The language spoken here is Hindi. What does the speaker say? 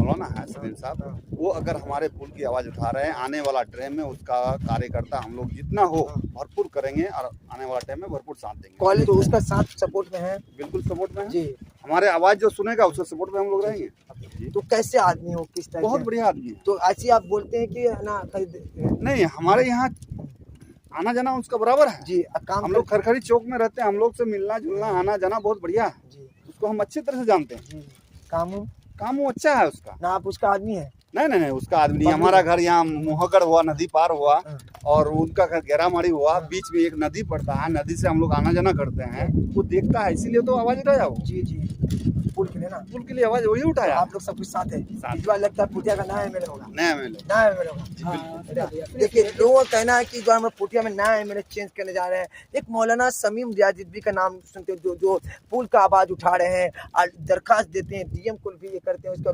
मौलाना है सलीम साहब, वो अगर हमारे पुल की आवाज़ उठा रहे हैं, आने वाला टाइम में उसका कार्यकर्ता हम लोग जितना हो भरपूर करेंगे और आने वाला टाइम में भरपूर साथ देंगे। कॉलेज तो उसका साथ सपोर्ट में है, बिल्कुल सपोर्ट में है जी। हमारे आवाज़ जो सुनेगा उसके सपोर्ट में हम लोग रहेंगे। तो कैसे आदमी हो, किस तरह बहुत से? बढ़िया आदमी है। तो ऐसे आप बोलते हैं कि है ना नहीं, हमारे यहाँ आना जाना उसका बराबर है जी। काम हम लोग खरखरी चौक में रहते हैं, हम लोग से मिलना जुलना आना जाना बहुत बढ़िया है जी, उसको हम अच्छी तरह से जानते हैं। जी। काम वो अच्छा है उसका। ना, आप उसका आदमी है? नहीं उसका आदमी नहीं। हमारा घर यहाँ मोहगढ़ हुआ, नदी पार हुआ, और उनका घर गैरामाड़ी हुआ, बीच में एक नदी पड़ता है, नदी से हम लोग आना जाना करते हैं, वो देखता है इसीलिए तो आवाज उठाया वो। जी पुल के लिए ना, पुल के लिए आवाज वही उठाया। आप लोग सब कुछ साथ है। इस बार लगता है पुटिया का नया एमएलए होगा। नया एमएलए होगा। देखिए, लोगों का कहना है कि जो हम पुटिया में नया एमएलए चेंज करने जा रहे हैं। एक मौलाना समीम रियाजी का नाम सुनते जो पुल का आवाज उठा रहे हैं और दरखास्त देते हैं, डीएम को भी ये करते हैं, उसका